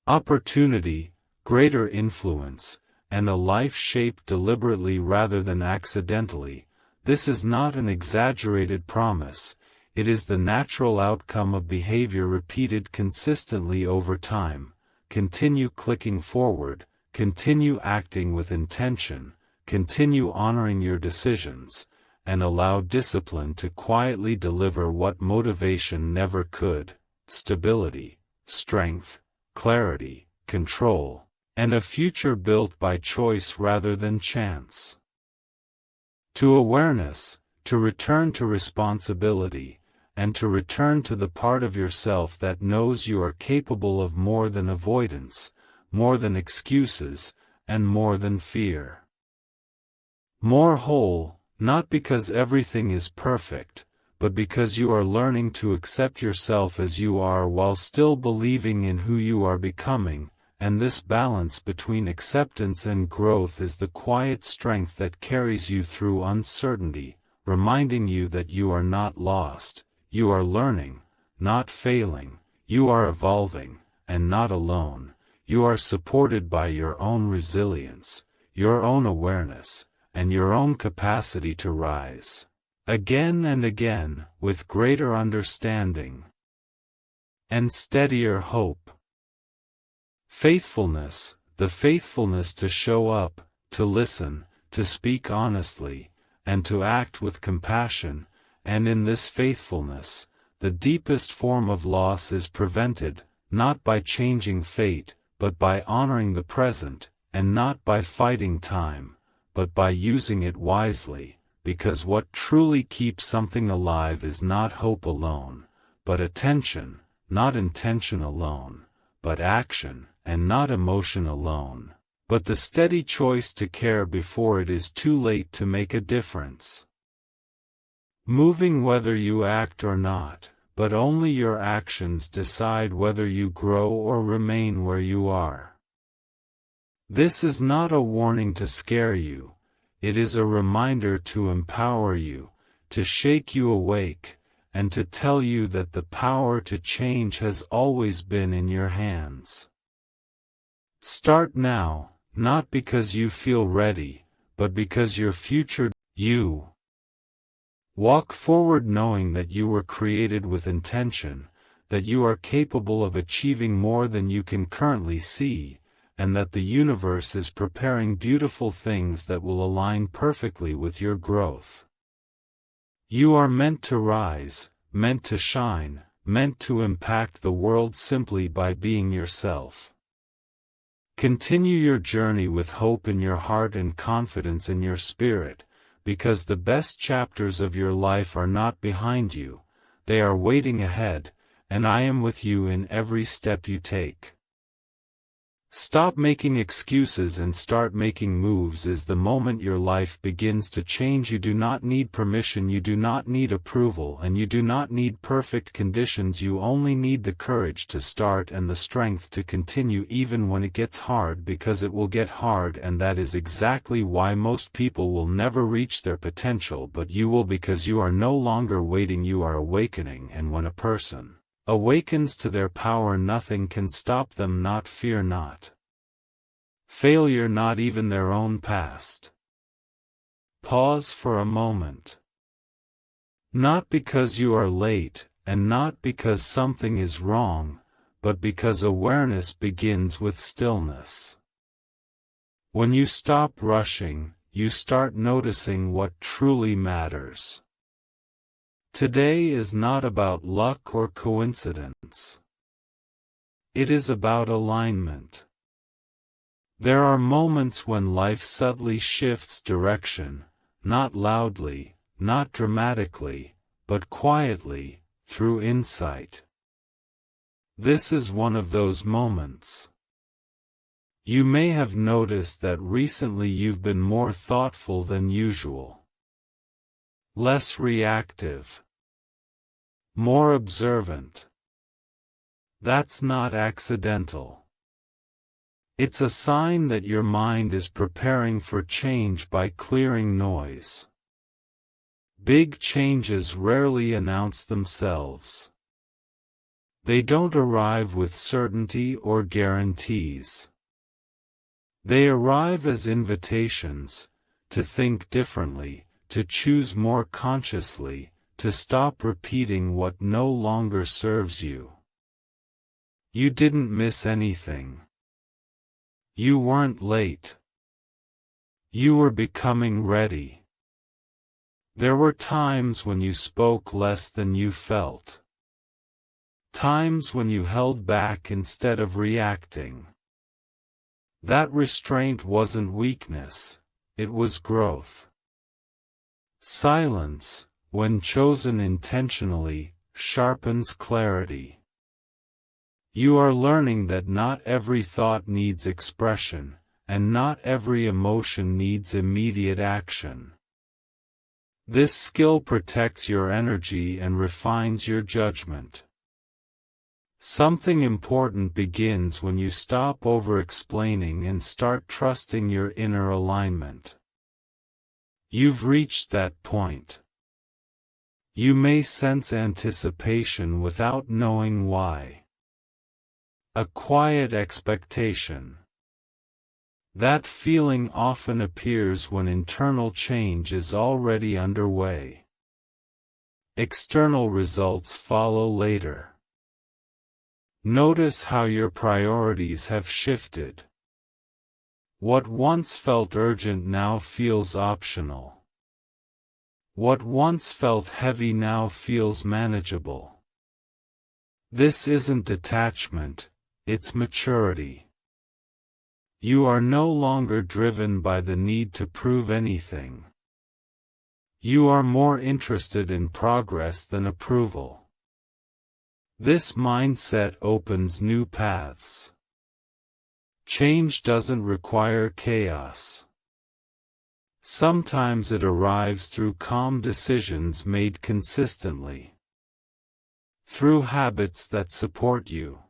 opportunity, greater influence, and a life shaped deliberately rather than accidentally. This is not an exaggerated promise, it is the natural outcome of behavior repeated consistently over time. Continue clicking forward, continue acting with intention, continue honoring your decisions, and allow discipline to quietly deliver what motivation never could: stability, strength, clarity, control, and a future built by choice rather than chance. To awareness, to return to responsibility, and to return to the part of yourself that knows you are capable of more than avoidance, more than excuses, and more than fear. More whole, not because everything is perfect, but because you are learning to accept yourself as you are while still believing in who you are becoming, and this balance between acceptance and growth is the quiet strength that carries you through uncertainty, reminding you that you are not lost. You are learning, not failing, you are evolving, and not alone. You are supported by your own resilience, your own awareness, and your own capacity to rise, again and again, with greater understanding and steadier hope. Faithfulness, the faithfulness to show up, to listen, to speak honestly, and to act with compassion. And in this faithfulness, the deepest form of loss is prevented, not by changing fate, but by honoring the present, and not by fighting time, but by using it wisely, because what truly keeps something alive is not hope alone, but attention, not intention alone, but action, and not emotion alone, but the steady choice to care before it is too late to make a difference. Moving whether you act or not, but only your actions decide whether you grow or remain where you are. This is not a warning to scare you, it is a reminder to empower you, to shake you awake, and to tell you that the power to change has always been in your hands. Start now, not because you feel ready, but because your future you. Walk forward knowing that you were created with intention, that you are capable of achieving more than you can currently see, and that the universe is preparing beautiful things that will align perfectly with your growth. You are meant to rise, meant to shine, meant to impact the world simply by being yourself. Continue your journey with hope in your heart and confidence in your spirit, because the best chapters of your life are not behind you, they are waiting ahead, and I am with you in every step you take. Stop making excuses and start making moves is the moment your life begins to change. You do not need permission, you do not need approval, and you do not need perfect conditions. You only need the courage to start and the strength to continue even when it gets hard, because it will get hard, and that is exactly why most people will never reach their potential, but you will, because you are no longer waiting, you are awakening. And when a person awakens to their power, nothing can stop them. Not fear, not failure, not even their own past. Pause for a moment. Not because you are late, and not because something is wrong, but because awareness begins with stillness. When you stop rushing, you start noticing what truly matters. Today is not about luck or coincidence. It is about alignment. There are moments when life subtly shifts direction, not loudly, not dramatically, but quietly, through insight. This is one of those moments. You may have noticed that recently you've been more thoughtful than usual. Less reactive. More observant. That's not accidental. It's a sign that your mind is preparing for change by clearing noise. Big changes rarely announce themselves. They don't arrive with certainty or guarantees. They arrive as invitations to think differently, to choose more consciously, to stop repeating what no longer serves you. You didn't miss anything. You weren't late. You were becoming ready. There were times when you spoke less than you felt. Times when you held back instead of reacting. That restraint wasn't weakness, it was growth. Silence, when chosen intentionally, sharpens clarity. You are learning that not every thought needs expression, and not every emotion needs immediate action. This skill protects your energy and refines your judgment. Something important begins when you stop over-explaining and start trusting your inner alignment. You've reached that point. You may sense anticipation without knowing why. A quiet expectation. That feeling often appears when internal change is already underway. External results follow later. Notice how your priorities have shifted. What once felt urgent now feels optional. What once felt heavy now feels manageable. This isn't detachment, it's maturity. You are no longer driven by the need to prove anything. You are more interested in progress than approval. This mindset opens new paths. Change doesn't require chaos. Sometimes it arrives through calm decisions made consistently. Through habits that support you.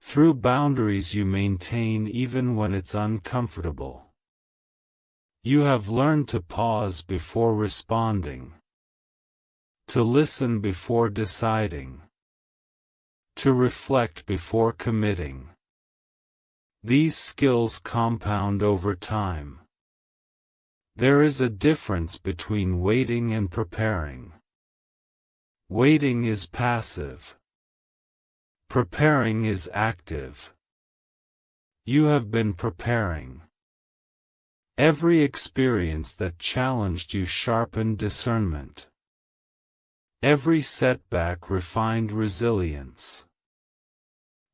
Through boundaries you maintain even when it's uncomfortable. You have learned to pause before responding. To listen before deciding. To reflect before committing. These skills compound over time. There is a difference between waiting and preparing. Waiting is passive. Preparing is active. You have been preparing. Every experience that challenged you sharpened discernment. Every setback refined resilience.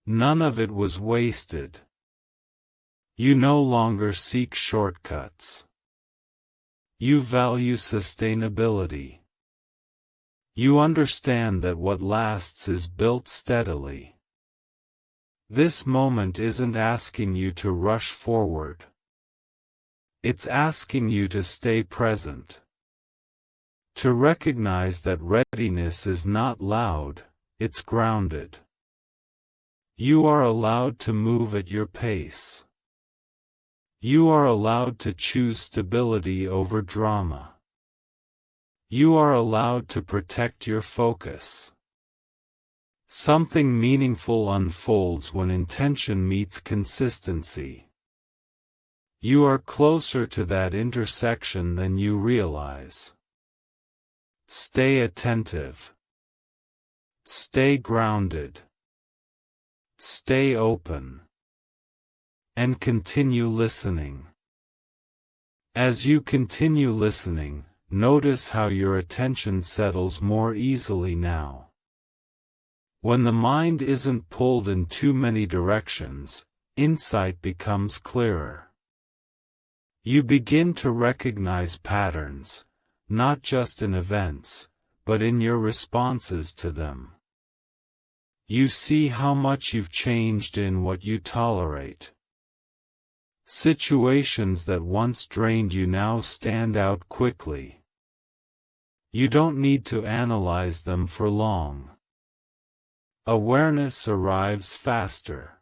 None of it was wasted. You no longer seek shortcuts. You value sustainability. You understand that what lasts is built steadily. This moment isn't asking you to rush forward. It's asking you to stay present. To recognize that readiness is not loud, it's grounded. You are allowed to move at your pace. You are allowed to choose stability over drama. You are allowed to protect your focus. Something meaningful unfolds when intention meets consistency. You are closer to that intersection than you realize. Stay attentive. Stay grounded. Stay open. And continue listening. As you continue listening, notice how your attention settles more easily now. When the mind isn't pulled in too many directions, insight becomes clearer. You begin to recognize patterns, not just in events, but in your responses to them. You see how much you've changed in what you tolerate. Situations that once drained you now stand out quickly. You don't need to analyze them for long. Awareness arrives faster.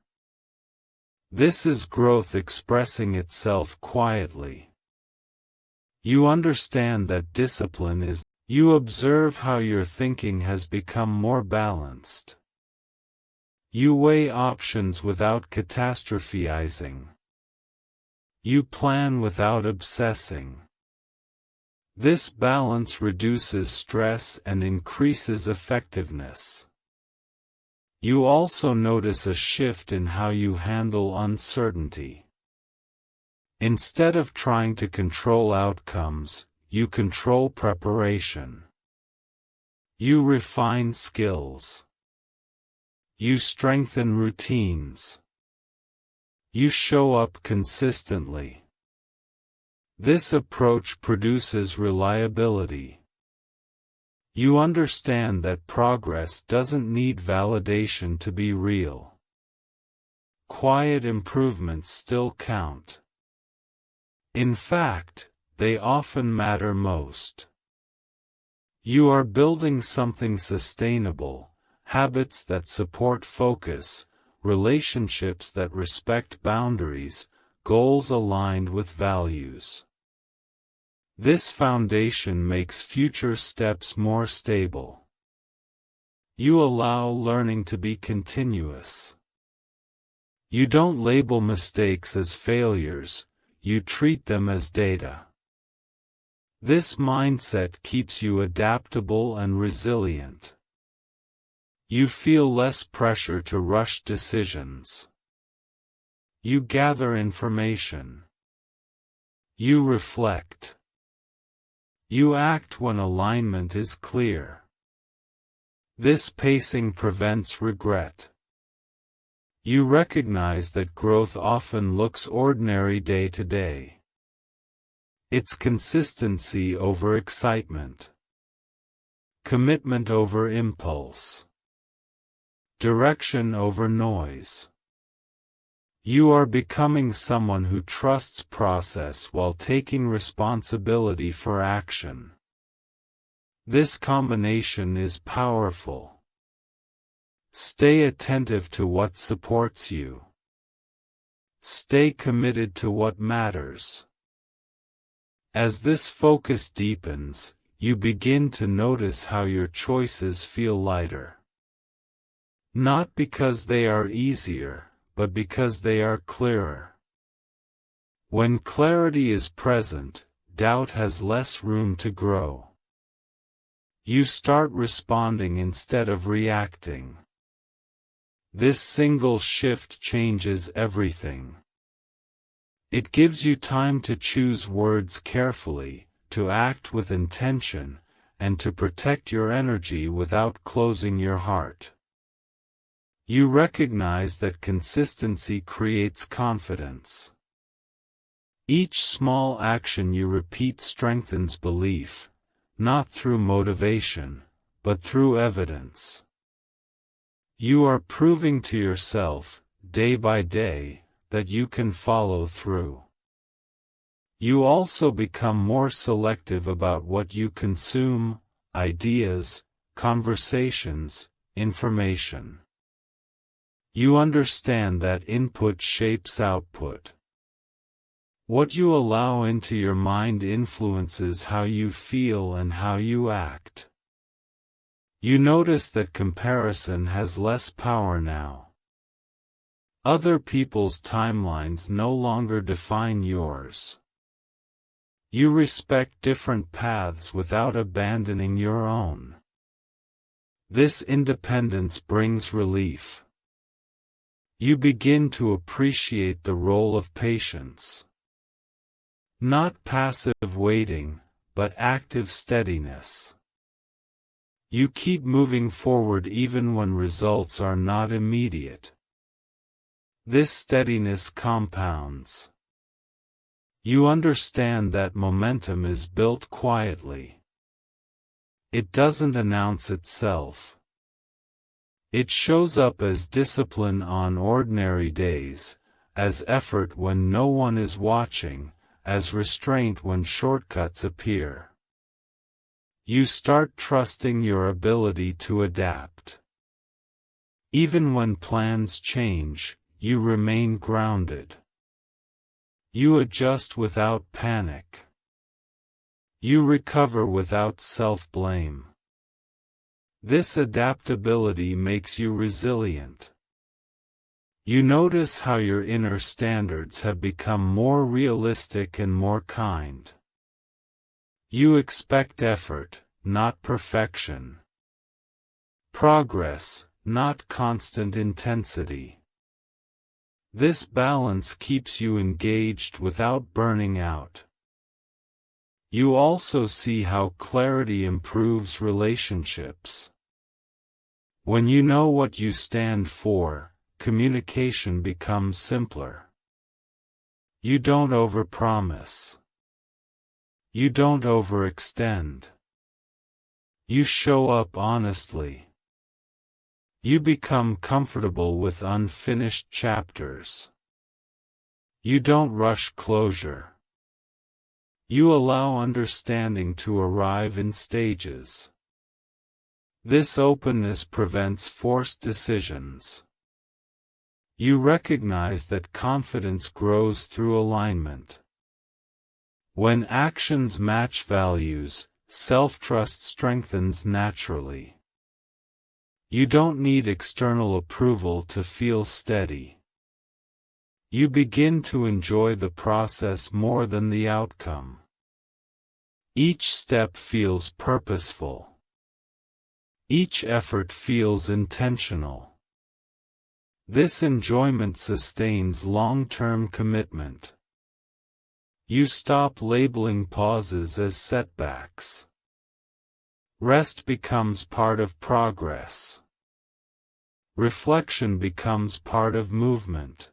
This is growth expressing itself quietly. You understand that discipline is. You observe how your thinking has become more balanced. You weigh options without catastrophizing. You plan without obsessing. This balance reduces stress and increases effectiveness. You also notice a shift in how you handle uncertainty. Instead of trying to control outcomes, you control preparation. You refine skills. You strengthen routines. You show up consistently. This approach produces reliability. You understand that progress doesn't need validation to be real. Quiet improvements still count. In fact, they often matter most. You are building something sustainable, habits that support focus, relationships that respect boundaries, goals aligned with values. This foundation makes future steps more stable. You allow learning to be continuous. You don't label mistakes as failures, you treat them as data. This mindset keeps you adaptable and resilient. You feel less pressure to rush decisions. You gather information. You reflect. You act when alignment is clear. This pacing prevents regret. You recognize that growth often looks ordinary day to day. It's consistency over excitement. Commitment over impulse. Direction over noise. You are becoming someone who trusts process while taking responsibility for action. This combination is powerful. Stay attentive to what supports you. Stay committed to what matters. As this focus deepens, you begin to notice how your choices feel lighter. Not because they are easier, but because they are clearer. When clarity is present, doubt has less room to grow. You start responding instead of reacting. This single shift changes everything. It gives you time to choose words carefully, to act with intention, and to protect your energy without closing your heart. You recognize that consistency creates confidence. Each small action you repeat strengthens belief, not through motivation, but through evidence. You are proving to yourself, day by day, that you can follow through. You also become more selective about what you consume: ideas, conversations, information. You understand that input shapes output. What you allow into your mind influences how you feel and how you act. You notice that comparison has less power now. Other people's timelines no longer define yours. You respect different paths without abandoning your own. This independence brings relief. You begin to appreciate the role of patience. Not passive waiting, but active steadiness. You keep moving forward even when results are not immediate. This steadiness compounds. You understand that momentum is built quietly. It doesn't announce itself. It shows up as discipline on ordinary days, as effort when no one is watching, as restraint when shortcuts appear. You start trusting your ability to adapt. Even when plans change, you remain grounded. You adjust without panic. You recover without self-blame. This adaptability makes you resilient. You notice how your inner standards have become more realistic and more kind. You expect effort, not perfection. Progress, not constant intensity. This balance keeps you engaged without burning out. You also see how clarity improves relationships. When you know what you stand for, communication becomes simpler. You don't overpromise. You don't overextend. You show up honestly. You become comfortable with unfinished chapters. You don't rush closure. You allow understanding to arrive in stages. This openness prevents forced decisions. You recognize that confidence grows through alignment. When actions match values, self-trust strengthens naturally. You don't need external approval to feel steady. You begin to enjoy the process more than the outcome. Each step feels purposeful. Each effort feels intentional. This enjoyment sustains long-term commitment. You stop labeling pauses as setbacks. Rest becomes part of progress. Reflection becomes part of movement.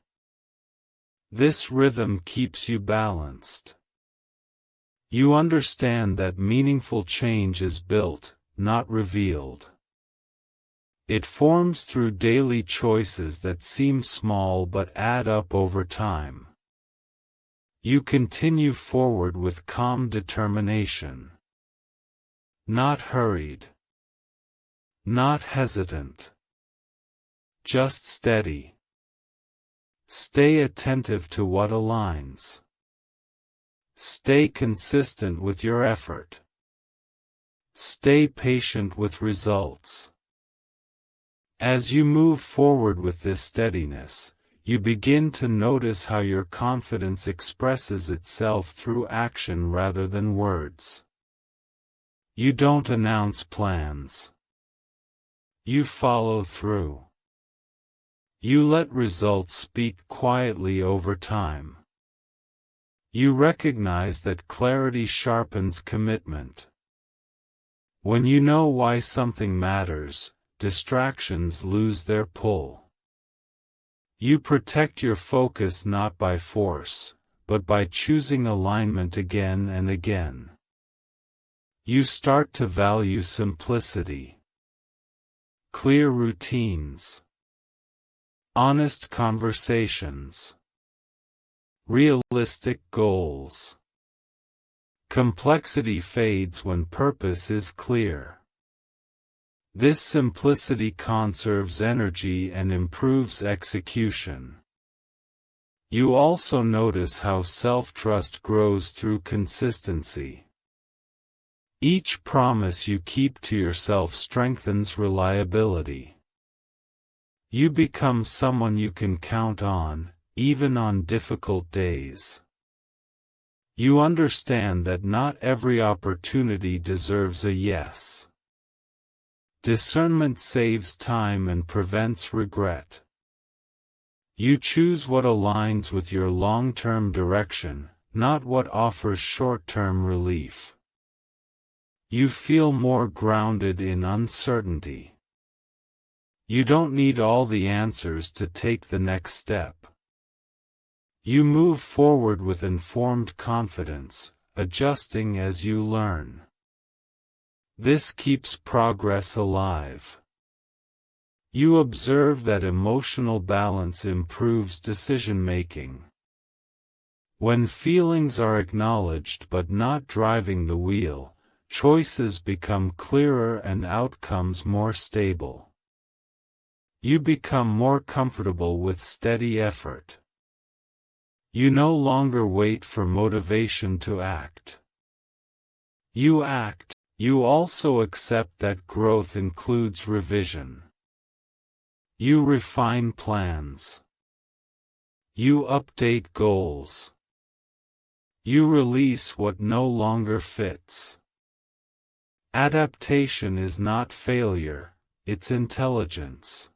This rhythm keeps you balanced. You understand that meaningful change is built, not revealed. It forms through daily choices that seem small but add up over time. You continue forward with calm determination. Not hurried. Not hesitant. Just steady. Stay attentive to what aligns. Stay consistent with your effort. Stay patient with results. As you move forward with this steadiness, you begin to notice how your confidence expresses itself through action rather than words. You don't announce plans. You follow through. You let results speak quietly over time. You recognize that clarity sharpens commitment. When you know why something matters, distractions lose their pull. You protect your focus not by force, but by choosing alignment again and again. You start to value simplicity. Clear routines. Honest conversations. Realistic goals. Complexity fades when purpose is clear. This simplicity conserves energy and improves execution. You also notice how self-trust grows through consistency. Each promise you keep to yourself strengthens reliability. You become someone you can count on, even on difficult days. You understand that not every opportunity deserves a yes. Discernment saves time and prevents regret. You choose what aligns with your long-term direction, not what offers short-term relief. You feel more grounded in uncertainty. You don't need all the answers to take the next step. You move forward with informed confidence, adjusting as you learn. This keeps progress alive. You observe that emotional balance improves decision-making. When feelings are acknowledged but not driving the wheel, choices become clearer and outcomes more stable. You become more comfortable with steady effort. You no longer wait for motivation to act. You act. You also accept that growth includes revision. You refine plans. You update goals. You release what no longer fits. Adaptation is not failure, it's intelligence.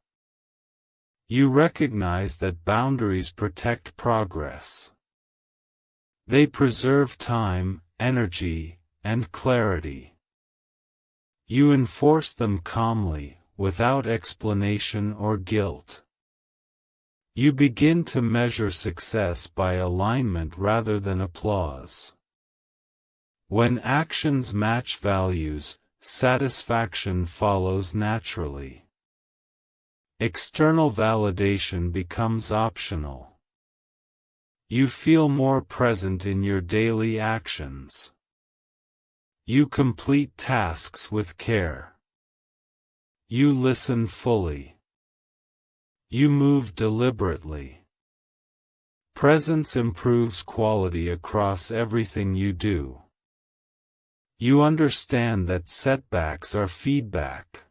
You recognize that boundaries protect progress. They preserve time, energy, and clarity. You enforce them calmly, without explanation or guilt. You begin to measure success by alignment rather than applause. When actions match values, satisfaction follows naturally. External validation becomes optional. You feel more present in your daily actions. You complete tasks with care. You listen fully. You move deliberately. Presence improves quality across everything you do. You understand that setbacks are feedback.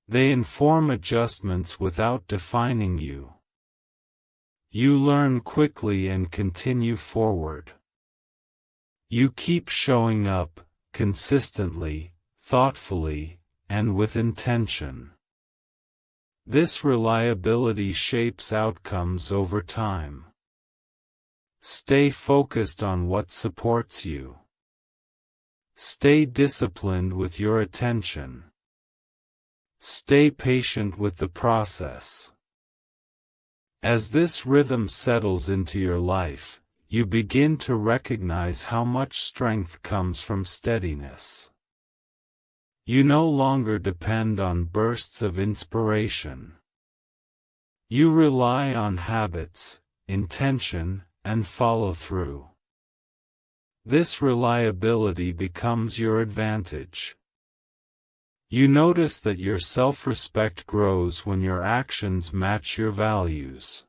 They inform adjustments without defining you. You learn quickly and continue forward. You keep showing up, consistently, thoughtfully, and with intention. This reliability shapes outcomes over time. Stay focused on what supports you. Stay disciplined with your attention. Stay patient with the process. As this rhythm settles into your life, you begin to recognize how much strength comes from steadiness. You no longer depend on bursts of inspiration. You rely on habits, intention, and follow-through. This reliability becomes your advantage. You notice that your self-respect grows when your actions match your values.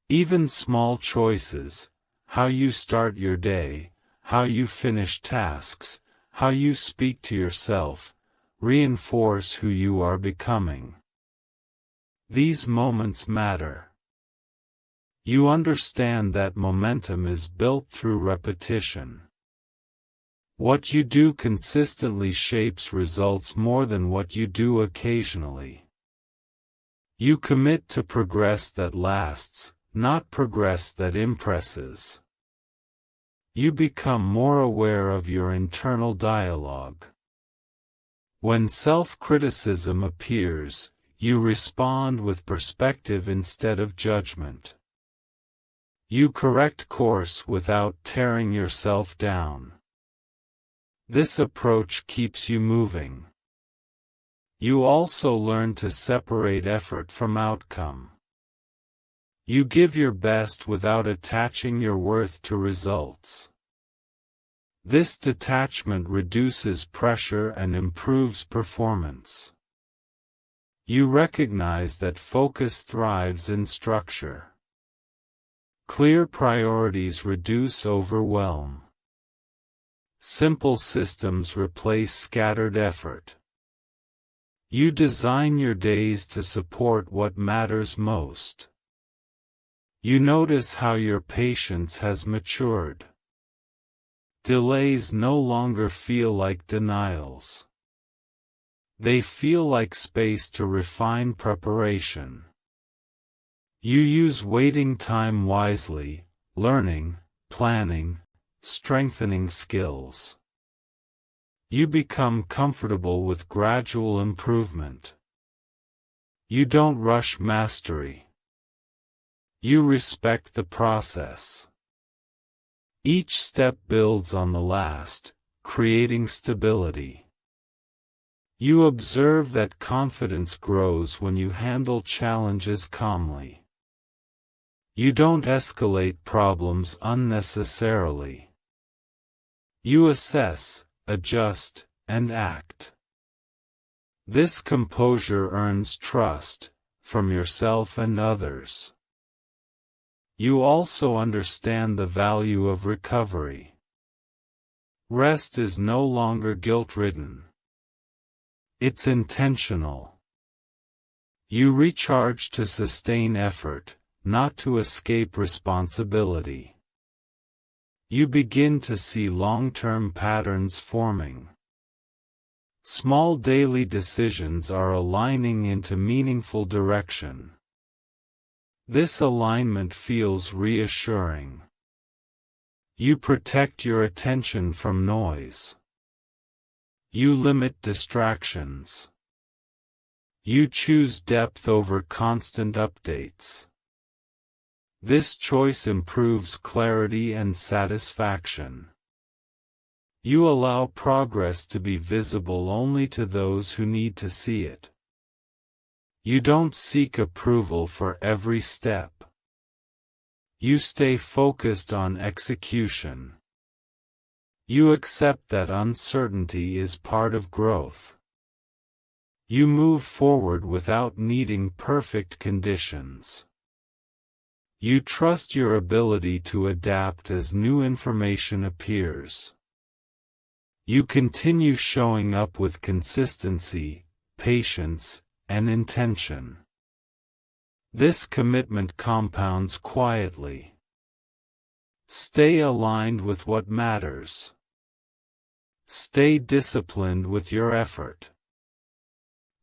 Even small choices, how you start your day, how you finish tasks, how you speak to yourself, reinforce who you are becoming. These moments matter. You understand that momentum is built through repetition. What you do consistently shapes results more than what you do occasionally. You commit to progress that lasts, not progress that impresses. You become more aware of your internal dialogue. When self-criticism appears, you respond with perspective instead of judgment. You correct course without tearing yourself down. This approach keeps you moving. You also learn to separate effort from outcome. You give your best without attaching your worth to results. This detachment reduces pressure and improves performance. You recognize that focus thrives in structure. Clear priorities reduce overwhelm. Simple systems replace scattered effort. You design your days to support what matters most. You notice how your patience has matured. Delays no longer feel like denials. They feel like space to refine preparation. You use waiting time wisely, learning, planning, strengthening skills. You become comfortable with gradual improvement. You don't rush mastery. You respect the process. Each step builds on the last, creating stability. You observe that confidence grows when you handle challenges calmly. You don't escalate problems unnecessarily. You assess, adjust, and act. This composure earns trust, from yourself and others. You also understand the value of recovery. Rest is no longer guilt-ridden. It's intentional. You recharge to sustain effort, not to escape responsibility. You begin to see long-term patterns forming. Small daily decisions are aligning into meaningful direction. This alignment feels reassuring. You protect your attention from noise. You limit distractions. You choose depth over constant updates. This choice improves clarity and satisfaction. You allow progress to be visible only to those who need to see it. You don't seek approval for every step. You stay focused on execution. You accept that uncertainty is part of growth. You move forward without needing perfect conditions. You trust your ability to adapt as new information appears. You continue showing up with consistency, patience, and intention. This commitment compounds quietly. Stay aligned with what matters. Stay disciplined with your effort.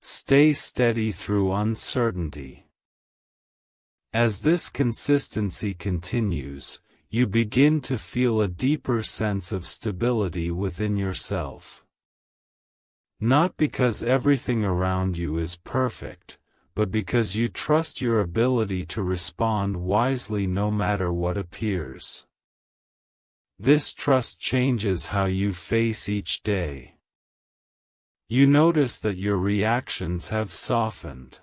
Stay steady through uncertainty. As this consistency continues, you begin to feel a deeper sense of stability within yourself. Not because everything around you is perfect, but because you trust your ability to respond wisely no matter what appears. This trust changes how you face each day. You notice that your reactions have softened.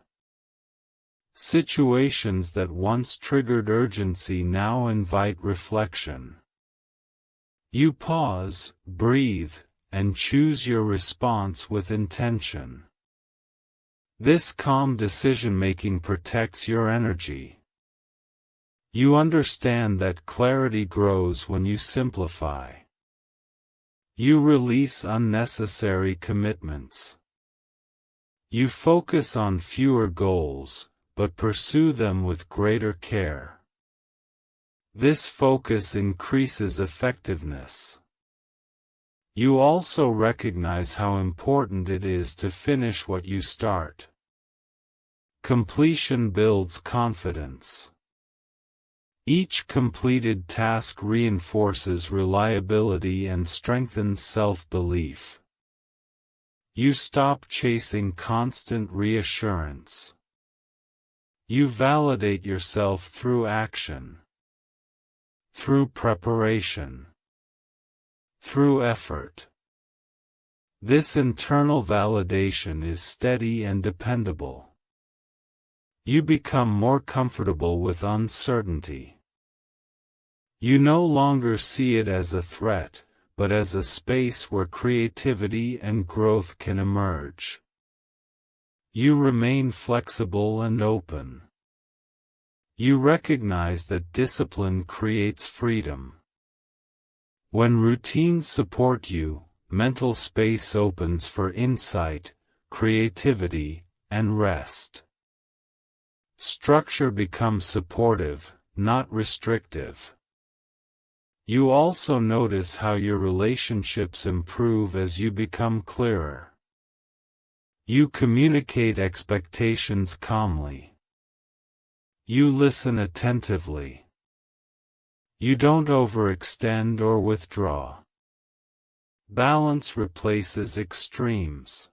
Situations that once triggered urgency now invite reflection. You pause, breathe, and choose your response with intention. This calm decision-making protects your energy. You understand that clarity grows when you simplify. You release unnecessary commitments. You focus on fewer goals, but pursue them with greater care. This focus increases effectiveness. You also recognize how important it is to finish what you start. Completion builds confidence. Each completed task reinforces reliability and strengthens self-belief. You stop chasing constant reassurance. You validate yourself through action, through preparation, through effort. This internal validation is steady and dependable. You become more comfortable with uncertainty. You no longer see it as a threat, but as a space where creativity and growth can emerge. You remain flexible and open. You recognize that discipline creates freedom. When routines support you, mental space opens for insight, creativity, and rest. Structure becomes supportive, not restrictive. You also notice how your relationships improve as you become clearer. You communicate expectations calmly. You listen attentively. You don't overextend or withdraw. Balance replaces extremes.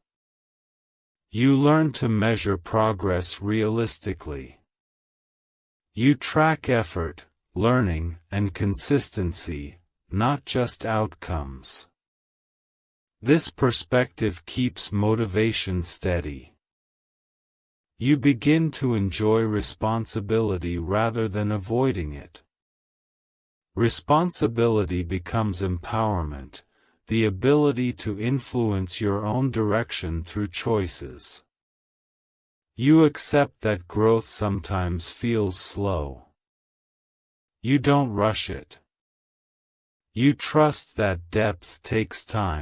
You learn to measure progress realistically. You track effort, learning, and consistency, not just outcomes. This perspective keeps motivation steady. You begin to enjoy responsibility rather than avoiding it. Responsibility becomes empowerment, the ability to influence your own direction through choices. You accept that growth sometimes feels slow. You don't rush it. You trust that depth takes time.